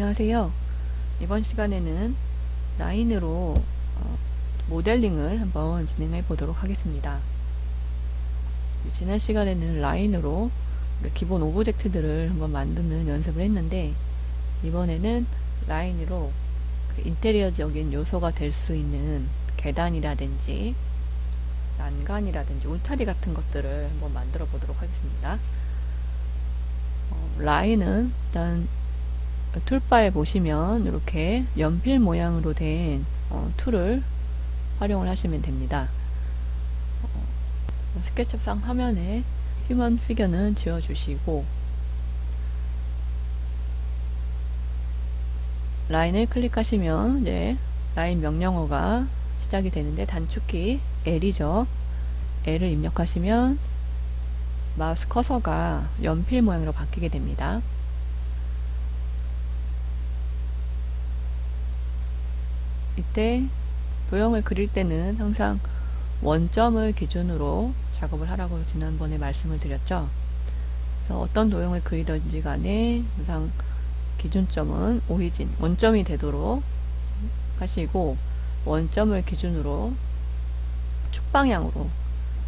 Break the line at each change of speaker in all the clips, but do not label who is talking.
안녕하세요. 이번 시간에는 라인으로 모델링을 한번 진행해 보도록 하겠습니다. 지난 시간에는 라인으로 기본 오브젝트들을 한번 만드는 연습을 했는데, 이번에는 라인으로 인테리어적인 요소가 될 수 있는 계단이라든지 난간이라든지 울타리 같은 것들을 한번 만들어 보도록 하겠습니다. 라인은 일단 툴바에 보시면 이렇게 연필 모양으로 된 툴을 활용을 하시면 됩니다. 스케치업상 화면에 휴먼 피겨는 지워주시고, 라인을 클릭하시면 이제 라인 명령어가 시작이 되는데, 단축키 L이죠. L을 입력하시면 마우스 커서가 연필 모양으로 바뀌게 됩니다. 이때 도형을 그릴 때는 항상 원점을 기준으로 작업을 하라고 지난번에 말씀을 드렸죠. 그래서 어떤 도형을 그리든지 간에 항상 기준점은 오리진, 원점이 되도록 하시고, 원점을 기준으로 축 방향으로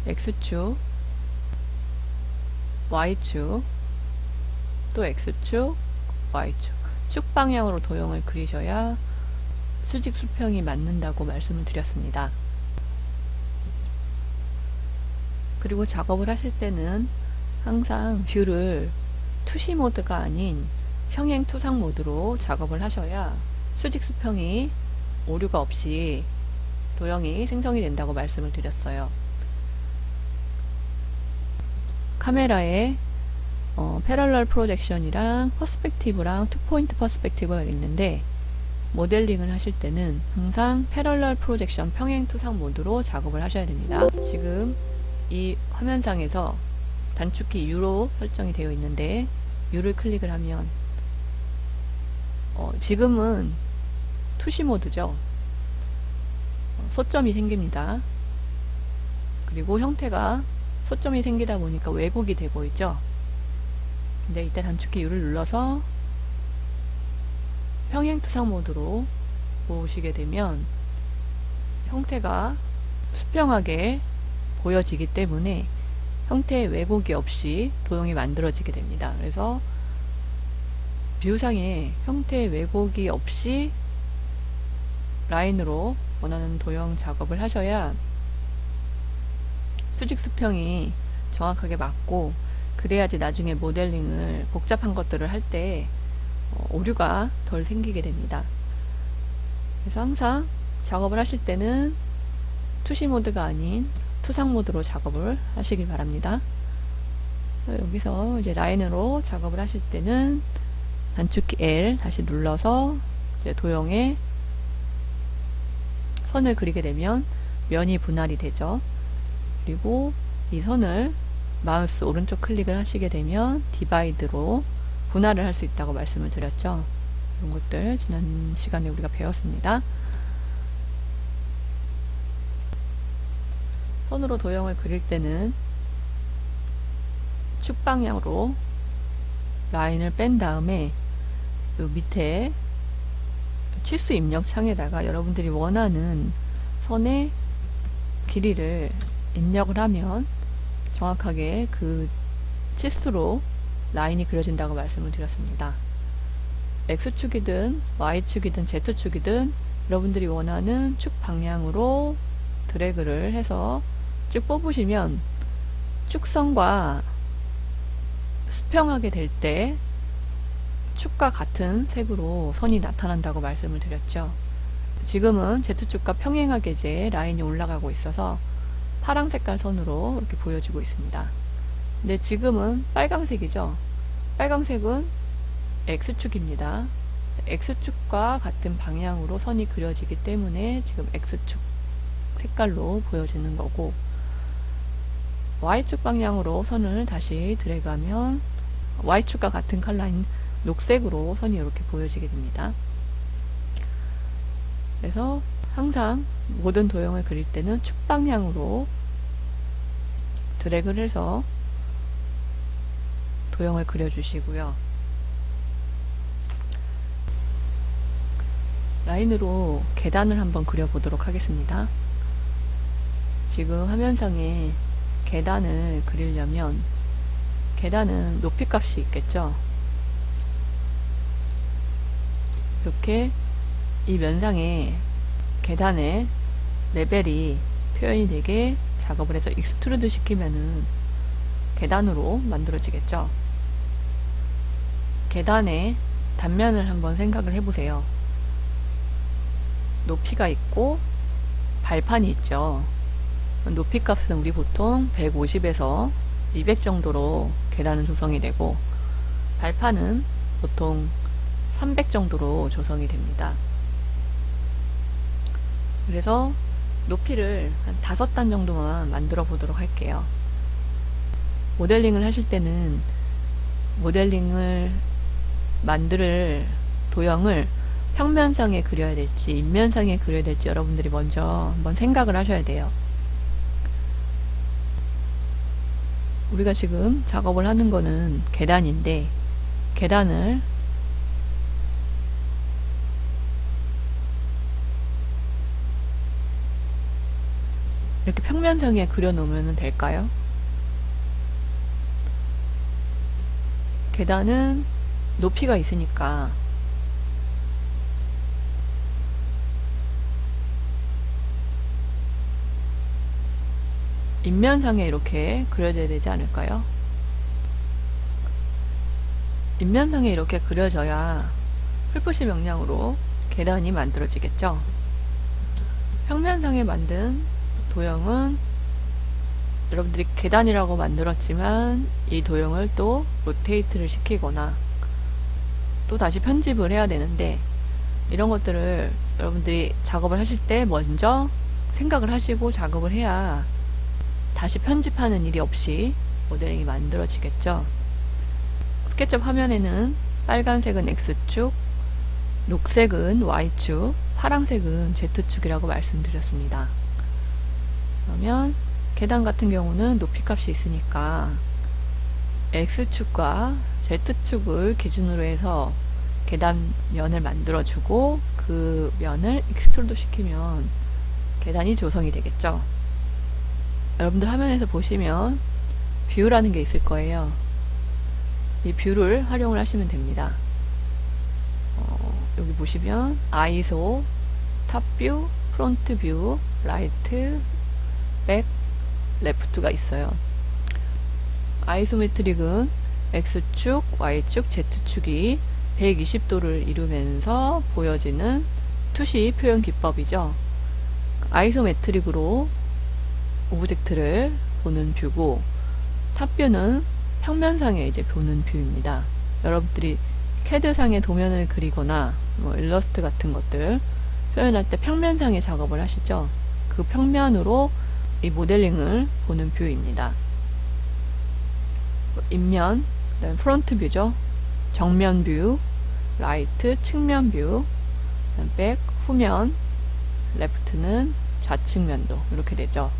X축, Y축, 또 X축, Y축, 축 방향으로 도형을 그리셔야 수직 수평이 맞는다고 말씀을 드렸습니다. 그리고 작업을 하실 때는 항상 뷰를 투시 모드가 아닌 평행 투상 모드로 작업을 하셔야 수직 수평이 오류가 없이 도형이 생성이 된다고 말씀을 드렸어요. 카메라에 패럴럴 프로젝션이랑 퍼스펙티브랑 투포인트 퍼스펙티브가 있는데, 모델링을 하실 때는 항상 패럴럴 프로젝션 평행 투상 모드로 작업을 하셔야 됩니다. 지금 이 화면상에서 단축키 U로 설정이 되어 있는데, U를 클릭을 하면 지금은 투시 모드죠. 소점이 생깁니다. 그리고 형태가 소점이 생기다 보니까 왜곡이 되고 있죠. 근데 이때 단축키 U를 눌러서 평행투상 모드로 보시게 되면 형태가 수평하게 보여지기 때문에 형태의 왜곡이 없이 도형이 만들어지게 됩니다. 그래서 뷰상에 형태의 왜곡이 없이 라인으로 원하는 도형 작업을 하셔야 수직 수평이 정확하게 맞고, 그래야지 나중에 모델링을 복잡한 것들을 할 때 오류가 덜 생기게 됩니다. 그래서 항상 작업을 하실 때는 투시 모드가 아닌 투상 모드로 작업을 하시길 바랍니다. 여기서 이제 라인으로 작업을 하실 때는 단축키 L 다시 눌러서 이제 도형에 선을 그리게 되면 면이 분할이 되죠. 그리고 이 선을 마우스 오른쪽 클릭을 하시게 되면 디바이드로 분할을 할 수 있다고 말씀을 드렸죠. 이런 것들 지난 시간에 우리가 배웠습니다. 선으로 도형을 그릴 때는 축 방향으로 라인을 뺀 다음에 요 밑에 치수 입력 창에다가 여러분들이 원하는 선의 길이를 입력을 하면 정확하게 그 치수로 라인이 그려진다고 말씀을 드렸습니다. X축이든 Y축이든 Z축이든 여러분들이 원하는 축 방향으로 드래그를 해서 쭉 뽑으시면 축선과 수평하게 될 때 축과 같은 색으로 선이 나타난다고 말씀을 드렸죠. 지금은 Z축과 평행하게 이제 라인이 올라가고 있어서 파랑 색깔 선으로 이렇게 보여지고 있습니다. 근데 지금은 빨강색이죠. 빨강색은 X축입니다. X축과 같은 방향으로 선이 그려지기 때문에 지금 X축 색깔로 보여지는 거고, Y축 방향으로 선을 다시 드래그하면 Y축과 같은 컬러인 녹색으로 선이 이렇게 보여지게 됩니다. 그래서 항상 모든 도형을 그릴 때는 축 방향으로 드래그를 해서 도형을 그려주시고요. 라인으로 계단을 한번 그려보도록 하겠습니다. 지금 화면상에 계단을 그리려면 계단은 높이 값이 있겠죠. 이렇게 이 면상에 계단의 레벨이 표현이 되게 작업을 해서 익스트루드 시키면은 계단으로 만들어지겠죠. 계단의 단면을 한번 생각을 해보세요. 높이가 있고 발판이 있죠. 높이 값은 우리 보통 150에서 200 정도로 계단은 조성이 되고, 발판은 보통 300 정도로 조성이 됩니다. 그래서 높이를 한 5단 정도만 만들어 보도록 할게요. 모델링을 하실 때는 모델링을 만들 도형을 평면상에 그려야 될지 인면상에 그려야 될지 여러분들이 먼저 한번 생각을 하셔야 돼요. 우리가 지금 작업을 하는 거는 계단인데, 계단을 이렇게 평면상에 그려 놓으면 될까요? 계단은 높이가 있으니까 인면상에 이렇게 그려져야 되지 않을까요? 인면상에 이렇게 그려져야 풀푸시 명량으로 계단이 만들어지겠죠. 평면상에 만든 도형은 여러분들이 계단이라고 만들었지만 이 도형을 또 로테이트를 시키거나 또 다시 편집을 해야 되는데, 이런 것들을 여러분들이 작업을 하실 때 먼저 생각을 하시고 작업을 해야 다시 편집하는 일이 없이 모델링이 만들어지겠죠. 스케치업 화면에는 빨간색은 X축, 녹색은 Y축, 파란색은 Z축이라고 말씀드렸습니다. 그러면 계단 같은 경우는 높이 값이 있으니까 X축과 Z축을 기준으로 해서 계단 면을 만들어주고 그 면을 익스트루드 시키면 계단이 조성이 되겠죠. 여러분들 화면에서 보시면 뷰라는 게 있을 거예요. 이 뷰를 활용을 하시면 됩니다. 여기 보시면 아이소, 탑뷰, 프론트 뷰, 라이트, 백, 레프트가 있어요. 아이소메트릭은 X축, Y축, Z축이 120도를 이루면서 보여지는 투시 표현 기법이죠. 아이소메트릭으로 오브젝트를 보는 뷰고, 탑뷰는 평면상에 이제 보는 뷰입니다. 여러분들이 캐드상에 도면을 그리거나 일러스트 같은 것들 표현할 때 평면상에 작업을 하시죠. 그 평면으로 이 모델링을 보는 뷰입니다. 인면, 그다음에 프론트 뷰죠. 정면 뷰, 라이트, 측면 뷰, 백, 후면, 레프트는 좌측면도 이렇게 되죠.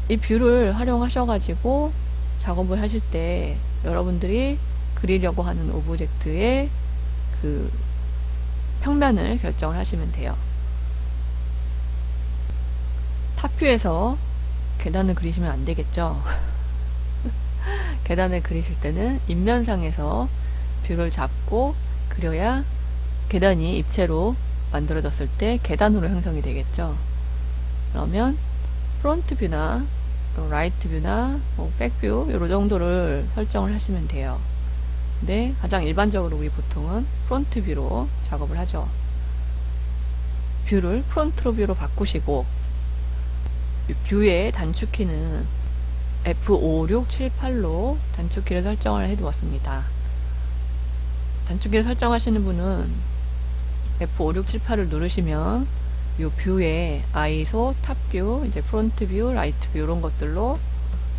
이 뷰를 활용하셔가지고 작업을 하실 때 여러분들이 그리려고 하는 오브젝트의 그 평면을 결정을 하시면 돼요. 탑뷰에서 계단을 그리시면 안 되겠죠. 계단을 그리실 때는 인면상에서 뷰를 잡고 그려야 계단이 입체로 만들어졌을 때 계단으로 형성이 되겠죠. 그러면 프론트 뷰나 라이트 뷰나 백뷰 요 정도를 설정을 하시면 돼요. 근데 가장 일반적으로 우리 보통은 프론트 뷰로 작업을 하죠. 뷰를 프론트 뷰로 바꾸시고, 뷰의 단축키는 F5678로 단축키를 설정을 해두었습니다. 단축키를 설정하시는 분은 F5678을 누르시면 이 뷰에 아이소, 탑뷰, 이제 프론트 뷰, 라이트 뷰 이런 것들로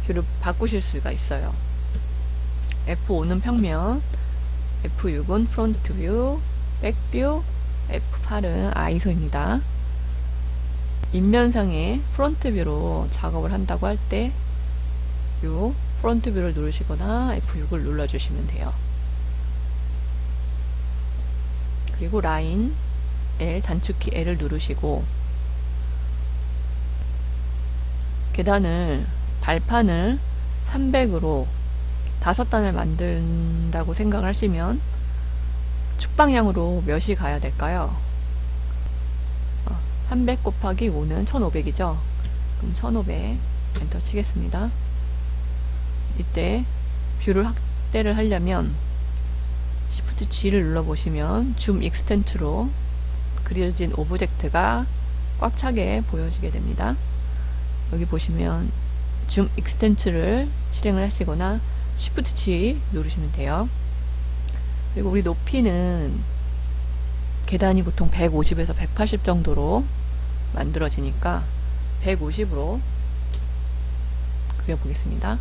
뷰를 바꾸실 수가 있어요. F5는 평면, F6은 프론트 뷰, 백뷰, F8은 아이소입니다. 인면상에 프론트 뷰로 작업을 한다고 할 때 요 프론트 뷰를 누르시거나 F6을 눌러주시면 돼요. 그리고 라인 L, 단축키 L을 누르시고 계단을 발판을 300으로 5단을 만든다고 생각을 하시면 축방향으로 몇이 가야 될까요? 300 곱하기 5는 1500이죠. 그럼 1500 엔터 치겠습니다. 이때 뷰를 확대를 하려면 Shift G를 눌러보시면 줌 익스텐트로 그려진 오브젝트가 꽉 차게 보여지게 됩니다. 여기 보시면 줌 익스텐트를 실행을 하시거나 Shift G 누르시면 돼요. 그리고 우리 높이는 계단이 보통 150에서 180 정도로 만들어지니까 150으로 그려보겠습니다.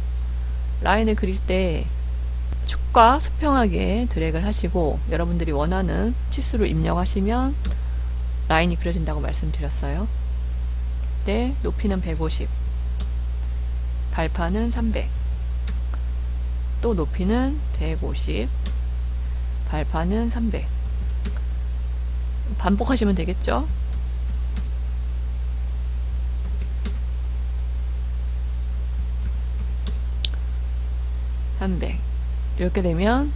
라인을 그릴 때 축과 수평하게 드래그를 하시고 여러분들이 원하는 치수를 입력하시면 라인이 그려진다고 말씀드렸어요. 이때 높이는 150, 발판은 300, 또 높이는 150, 발판은 300. 반복하시면 되겠죠? 이렇게 되면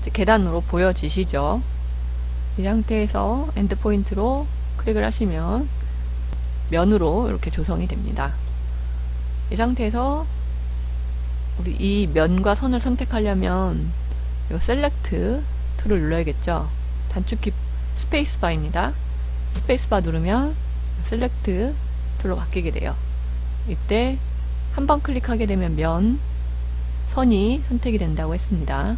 이제 계단으로 보여지시죠? 이 상태에서 엔드포인트로 클릭을 하시면 면으로 이렇게 조성이 됩니다. 이 상태에서 우리 이 면과 선을 선택하려면 이 셀렉트 툴을 눌러야겠죠? 단축키 스페이스바입니다. 스페이스바 누르면 셀렉트 툴로 바뀌게 돼요. 이때 한번 클릭하게 되면 면, 선이 선택이 된다고 했습니다.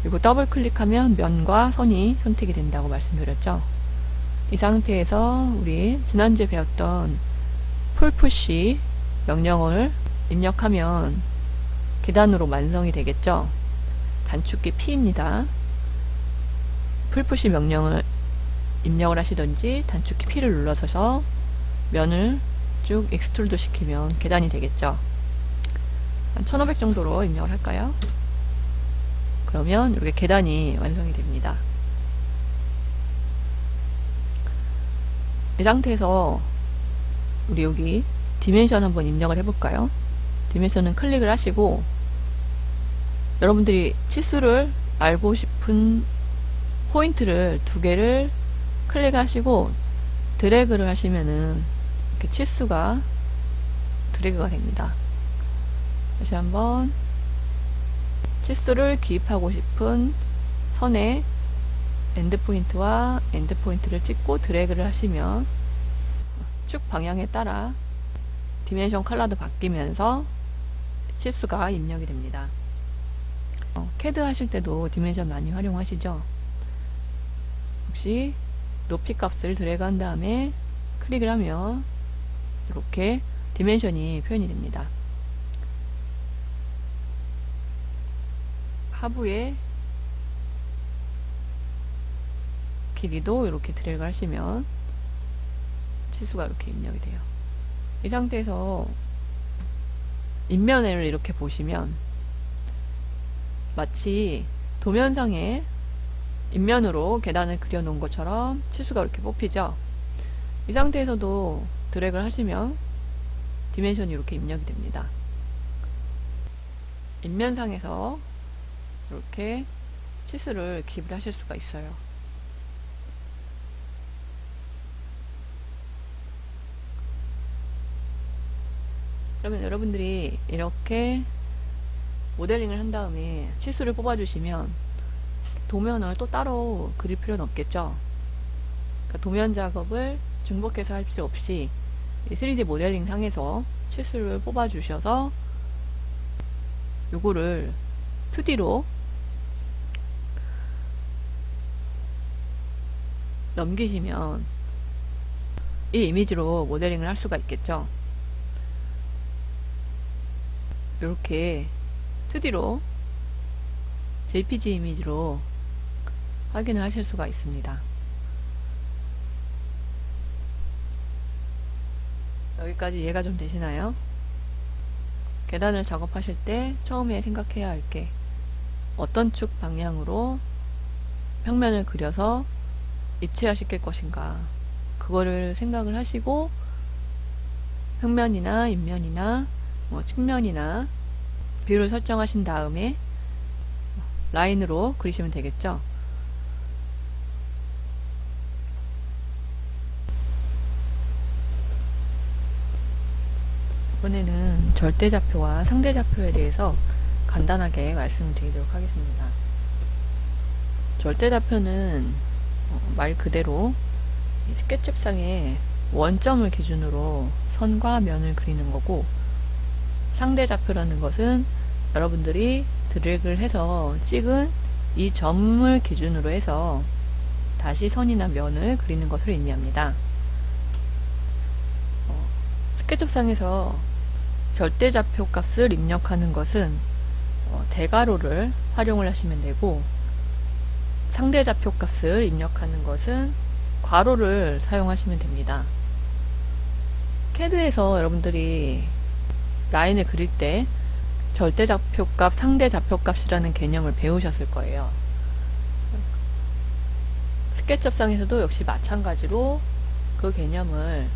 그리고 더블 클릭하면 면과 선이 선택이 된다고 말씀드렸죠. 이 상태에서 우리 지난주에 배웠던 풀푸시 명령어를 입력하면 계단으로 완성이 되겠죠. 단축키 P입니다. 풀푸시 명령을 입력을 하시든지 단축키 P를 눌러서 면을 쭉 익스트루드 시키면 계단이 되겠죠. 한 1500 정도로 입력을 할까요? 그러면 이렇게 계단이 완성이 됩니다. 이 상태에서 우리 여기 디멘션 한번 입력을 해볼까요? 디멘션은 클릭을 하시고 여러분들이 치수를 알고 싶은 포인트를 2개를 클릭하시고 드래그를 하시면은 이렇게 치수가 드래그가 됩니다. 다시 한번 치수를 기입하고 싶은 선에 엔드포인트와 엔드포인트를 찍고 드래그를 하시면 쭉 방향에 따라 디멘션 컬러도 바뀌면서 치수가 입력이 됩니다. CAD 하실 때도 디멘션 많이 활용하시죠? 혹시 높이 값을 드래그 한 다음에 클릭을 하면 이렇게 디멘션이 표현이 됩니다. 하부의 길이도 이렇게 드래그 하시면 치수가 이렇게 입력이 돼요. 이 상태에서 인면을 이렇게 보시면 마치 도면상에 인면으로 계단을 그려 놓은 것처럼 치수가 이렇게 뽑히죠. 이 상태에서도 드래그를 하시면 디멘션이 이렇게 입력이 됩니다. 인면상에서 이렇게 치수를 기입을 하실 수가 있어요. 그러면 여러분들이 이렇게 모델링을 한 다음에 치수를 뽑아주시면 도면을 또 따로 그릴 필요는 없겠죠. 그러니까 도면 작업을 중복해서 할 필요 없이 3D 모델링 상에서 치수를 뽑아주셔서 요거를 2D로 넘기시면 이 이미지로 모델링을 할 수가 있겠죠. 이렇게 2D로 JPG 이미지로 확인을 하실 수가 있습니다. 여기까지 이해가 좀 되시나요? 계단을 작업하실 때 처음에 생각해야 할 게 어떤 축 방향으로 평면을 그려서 입체화 시킬 것인가, 그거를 생각을 하시고 평면이나 인면이나 측면이나 비율을 설정하신 다음에 라인으로 그리시면 되겠죠. 이번에는 절대좌표와 상대좌표에 대해서 간단하게 말씀을 드리도록 하겠습니다. 절대좌표는 말 그대로 스케치북상에 원점을 기준으로 선과 면을 그리는 거고, 상대좌표라는 것은 여러분들이 드래그를 해서 찍은 이 점을 기준으로 해서 다시 선이나 면을 그리는 것을 의미합니다. 스케치북상에서 절대좌표 값을 입력하는 것은 대괄호를 활용을 하시면 되고, 상대좌표 값을 입력하는 것은 괄호를 사용하시면 됩니다. CAD에서 여러분들이 라인을 그릴 때 절대좌표값, 상대좌표값이라는 개념을 배우셨을 거예요. 스케치업상에서도 역시 마찬가지로 그 개념을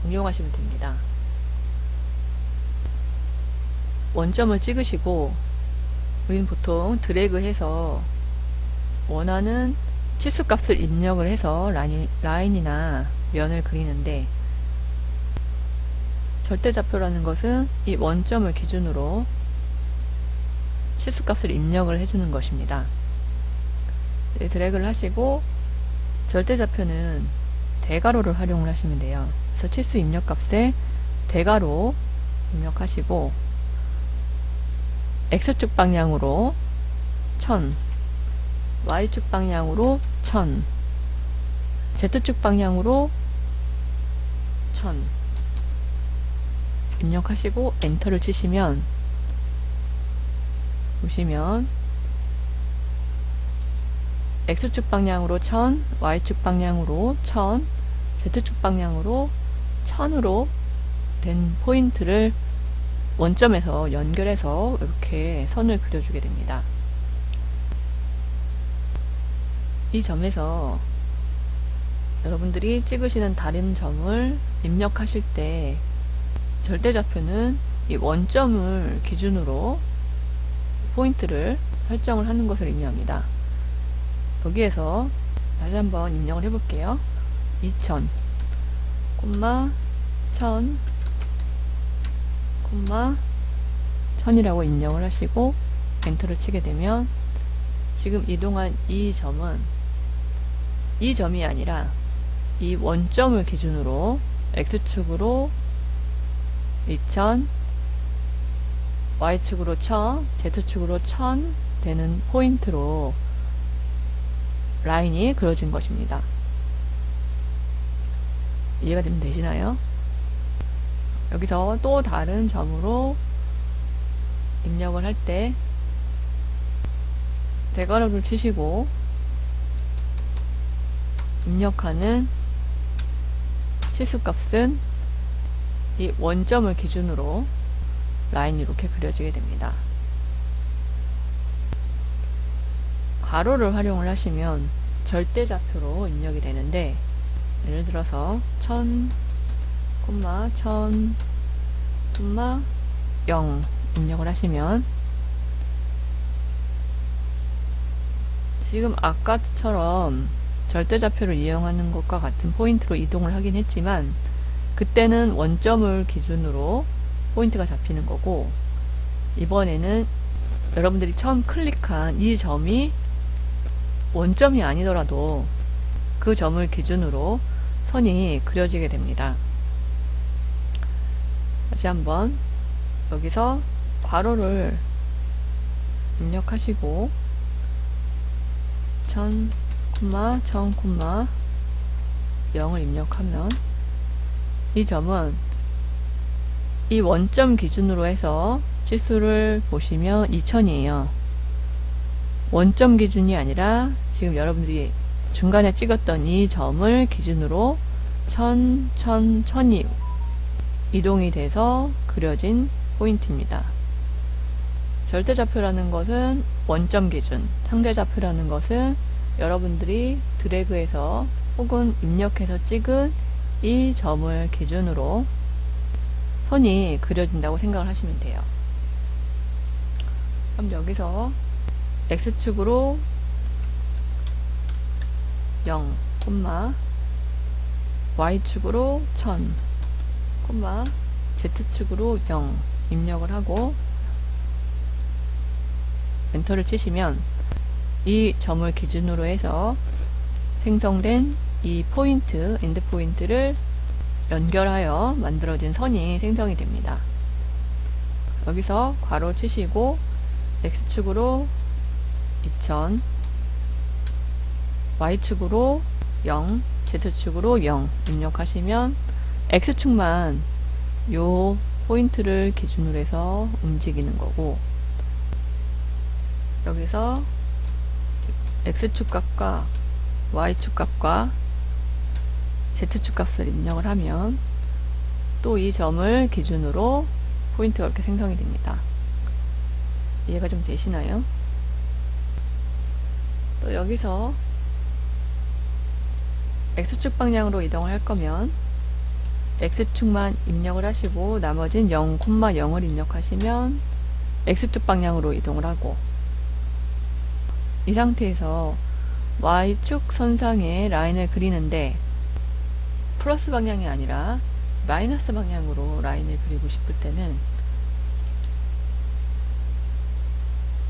응용하시면 됩니다. 원점을 찍으시고, 우리는 보통 드래그해서 원하는 치수값을 입력을 해서 라인이나 면을 그리는데, 절대좌표라는 것은 이 원점을 기준으로 치수값을 입력을 해주는 것입니다. 네, 드래그를 하시고 절대좌표는 대괄호를 활용을 하시면 돼요. 그래서 치수 입력값에 대괄호 입력하시고 X축 방향으로 1000, Y축 방향으로 1000, Z축 방향으로 1000 입력하시고 엔터를 치시면 보시면 X축 방향으로 1000, Y축 방향으로 1000, Z축 방향으로 1000으로 된 포인트를 원점에서 연결해서 이렇게 선을 그려주게 됩니다. 이 점에서 여러분들이 찍으시는 다른 점을 입력하실 때 절대좌표는 이 원점을 기준으로 포인트를 설정을 하는 것을 의미합니다. 여기에서 다시 한번 입력을 해볼게요. 2000, 1000, 1000이라고 입력을 하시고 엔터를 치게 되면 지금 이동한 이 점은 이 점이 아니라 이 원점을 기준으로 X축으로 2000, Y축으로 1000, Z축으로 1000 되는 포인트로 라인이 그려진 것입니다. 이해가 되시나요? 여기서 또 다른 점으로 입력을 할 때 대괄호를 치시고 입력하는 치수값은 이 원점을 기준으로 라인이 이렇게 그려지게 됩니다. 괄호를 활용을 하시면 절대좌표로 입력이 되는데, 예를 들어서 1000, 1000, 0 입력을 하시면 지금 아까처럼 절대좌표를 이용하는 것과 같은 포인트로 이동을 하긴 했지만 그때는 원점을 기준으로 포인트가 잡히는 거고, 이번에는 여러분들이 처음 클릭한 이 점이 원점이 아니더라도 그 점을 기준으로 선이 그려지게 됩니다. 다시 한번 여기서 괄호를 입력하시고 1000, 1000, 0을 입력하면 이 점은 이 원점 기준으로 해서 치수를 보시면 2000이에요. 원점 기준이 아니라 지금 여러분들이 중간에 찍었던 이 점을 기준으로 1000이 이동이 돼서 그려진 포인트입니다. 절대좌표라는 것은 원점 기준, 상대좌표라는 것은 여러분들이 드래그해서 혹은 입력해서 찍은 이 점을 기준으로 선이 그려진다고 생각을 하시면 돼요. 그럼 여기서 X축으로 0, Y축으로 1000, Z축으로 0 입력을 하고 엔터를 치시면 이 점을 기준으로 해서 생성된 이 포인트, 엔드 포인트를 연결하여 만들어진 선이 생성이 됩니다. 여기서 괄호 치시고 X축으로 2000, Y축으로 0, Z축으로 0 입력하시면 X축만 요 포인트를 기준으로 해서 움직이는 거고, 여기서 X축 값과 Y축 값과 Z축 값을 입력을 하면 또 이 점을 기준으로 포인트가 이렇게 생성이 됩니다. 이해가 좀 되시나요? 또 여기서 X축 방향으로 이동을 할 거면 X축만 입력을 하시고 나머진 0, 0을 입력하시면 X축 방향으로 이동을 하고, 이 상태에서 Y축 선상에 라인을 그리는데 플러스 방향이 아니라 마이너스 방향으로 라인을 그리고 싶을 때는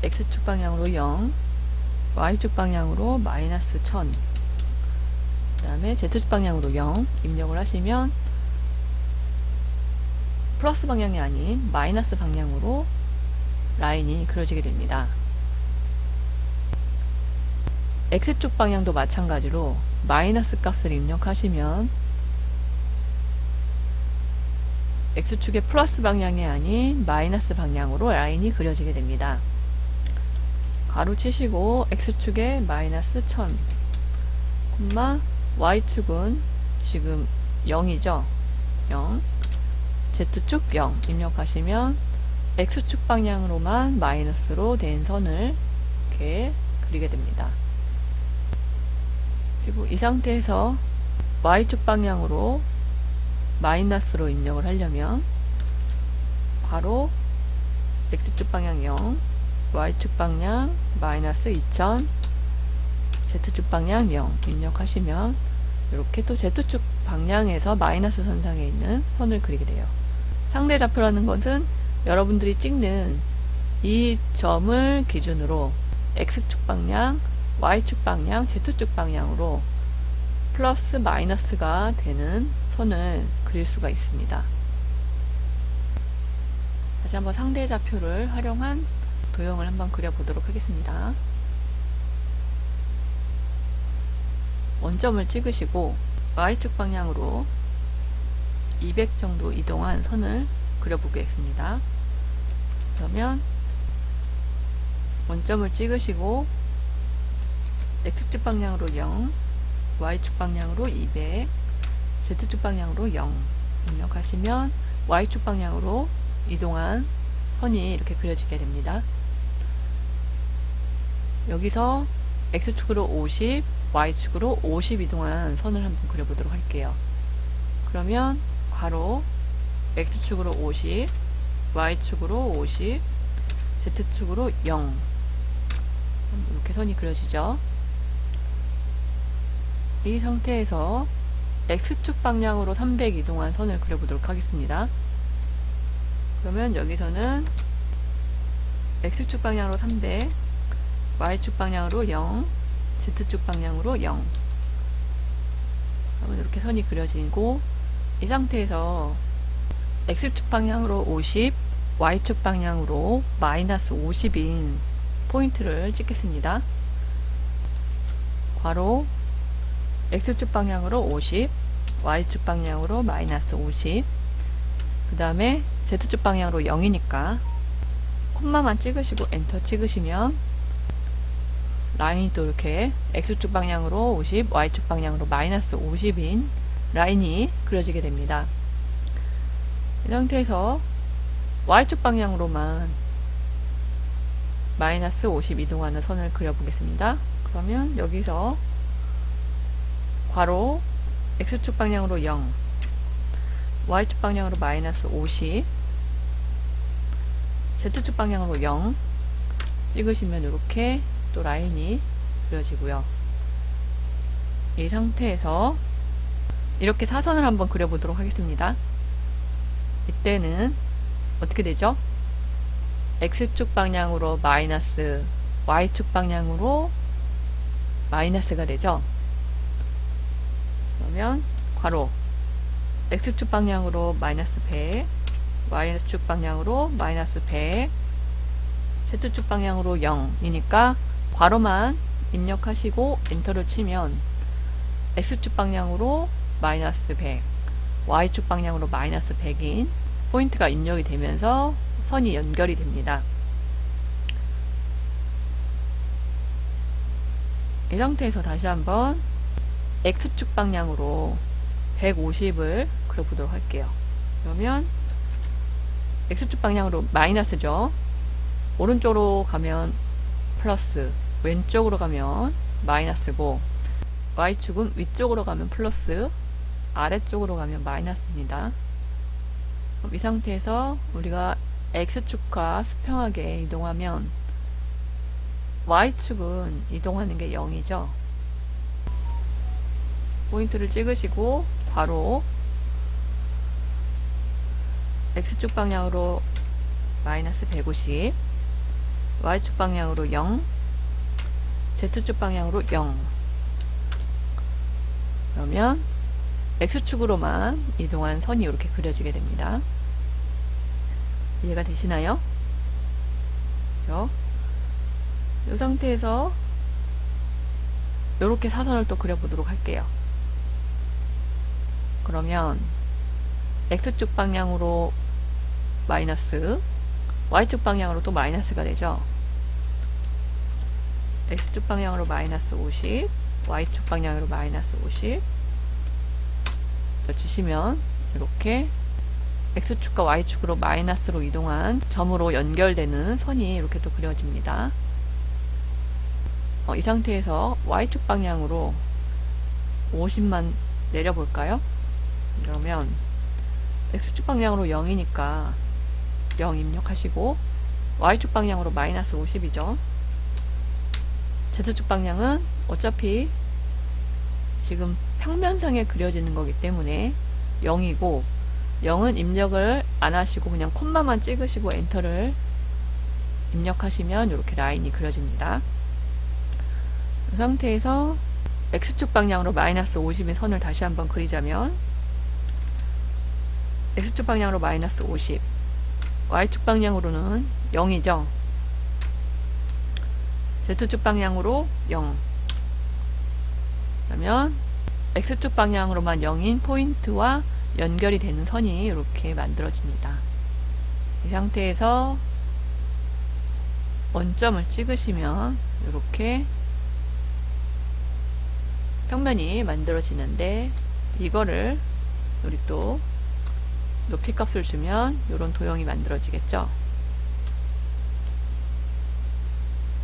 X축 방향으로 0, Y축 방향으로 마이너스 1000, 그 다음에 Z축 방향으로 0 입력을 하시면 플러스 방향이 아닌 마이너스 방향으로 라인이 그려지게 됩니다. X축 방향도 마찬가지로 마이너스 값을 입력하시면 X축의 플러스 방향이 아닌 마이너스 방향으로 라인이 그려지게 됩니다. 가로 치시고 X축에 마이너스 1000, Y축은 지금 0이죠. 0, Z축 0 입력하시면 X축 방향으로만 마이너스로 된 선을 이렇게 그리게 됩니다. 그리고 이 상태에서 Y축 방향으로 마이너스로 입력을 하려면 괄호 X축 방향 0, Y축 방향 마이너스 2000, Z축 방향 0 입력하시면 이렇게 또 Z축 방향에서 마이너스 선상에 있는 선을 그리게 돼요. 상대좌표라는 것은 여러분들이 찍는 이 점을 기준으로 X축 방향, Y축 방향, Z축 방향으로 플러스 마이너스가 되는 선을 그릴 수가 있습니다. 다시 한번 상대좌표를 활용한 도형을 한번 그려보도록 하겠습니다. 원점을 찍으시고 Y축 방향으로 200 정도 이동한 선을 그려보겠습니다. 그러면 원점을 찍으시고 X축 방향으로 0, Y축 방향으로 200, Z축 방향으로 0 입력하시면 Y축 방향으로 이동한 선이 이렇게 그려지게 됩니다. 여기서 X축으로 50, Y축으로 50 이동한 선을 한번 그려보도록 할게요. 그러면 괄호 X축으로 50, Y축으로 50, Z축으로 0 이렇게 선이 그려지죠. 이 상태에서 X축 방향으로 300 이동한 선을 그려보도록 하겠습니다. 그러면 여기서는 X축 방향으로 300, Y축 방향으로 0, Z축 방향으로 0 그러면 이렇게 선이 그려지고, 이 상태에서 X축 방향으로 50, Y축 방향으로 마이너스 50인 포인트를 찍겠습니다. 괄호 X축 방향으로 50, Y축 방향으로 마이너스 50, 그 다음에 Z축 방향으로 0이니까 콤마만 찍으시고 엔터 찍으시면 라인이 또 이렇게 X축 방향으로 50, Y축 방향으로 마이너스 50인 라인이 그려지게 됩니다. 이 상태에서 Y축 방향으로만 마이너스 50 이동하는 선을 그려보겠습니다. 그러면 여기서 괄호 x축 방향으로 0, y축 방향으로 마이너스 50, z축 방향으로 0 찍으시면 이렇게 또 라인이 그려지고요. 이 상태에서 이렇게 사선을 한번 그려보도록 하겠습니다. 이때는 어떻게 되죠? x축 방향으로 마이너스, y축 방향으로 마이너스가 되죠. 그러면 괄호 x축 방향으로 마이너스 100, y축 방향으로 마이너스 100, z축 방향으로 0이니까 괄호만 입력하시고 엔터를 치면 x축 방향으로 마이너스 100, y축 방향으로 마이너스 100인 포인트가 입력이 되면서 선이 연결이 됩니다. 이 상태에서 다시 한번 x축 방향으로 150을 그려보도록 할게요. 그러면 x축 방향으로 마이너스죠. 오른쪽으로 가면 플러스, 왼쪽으로 가면 마이너스고, y축은 위쪽으로 가면 플러스, 아래쪽으로 가면 마이너스입니다. 이 상태에서 우리가 x축과 수평하게 이동하면 y축은 이동하는 게 0이죠. 포인트를 찍으시고 바로 x축 방향으로 마이너스 150, y축 방향으로 0, z축 방향으로 0. 그러면 x축으로만 이동한 선이 이렇게 그려지게 됩니다. 이해가 되시나요? 그렇죠? 이 상태에서 이렇게 사선을 또 그려보도록 할게요. 그러면 x축 방향으로 마이너스, y축 방향으로 또 마이너스가 되죠. x축 방향으로 마이너스 50, y축 방향으로 마이너스 50 치시면 이렇게 x축과 y축으로 마이너스로 이동한 점으로 연결되는 선이 이렇게 또 그려집니다. 이 상태에서 y축 방향으로 50만 내려볼까요? 그러면 x축 방향으로 0이니까 0 입력하시고, y축 방향으로 마이너스 50이죠. z축 방향은 어차피 지금 평면상에 그려지는 거기 때문에 0이고, 0은 입력을 안 하시고 그냥 콤마만 찍으시고 엔터를 입력하시면 이렇게 라인이 그려집니다. 이 상태에서 x축 방향으로 마이너스 50의 선을 다시 한번 그리자면 x축 방향으로 마이너스 50, y축 방향으로는 0이죠. z축 방향으로 0. 그러면 x축 방향으로만 0인 포인트와 연결이 되는 선이 이렇게 만들어집니다. 이 상태에서 원점을 찍으시면 이렇게 평면이 만들어지는데, 이거를 우리 또 높이 값을 주면 이런 도형이 만들어지겠죠.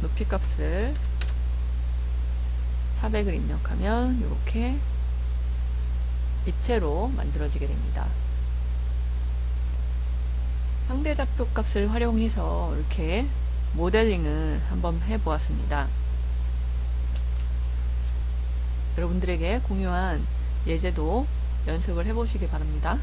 높이 값을 400을 입력하면 이렇게 입체로 만들어지게 됩니다. 상대좌표 값을 활용해서 이렇게 모델링을 한번 해보았습니다. 여러분들에게 공유한 예제도 연습을 해보시기 바랍니다.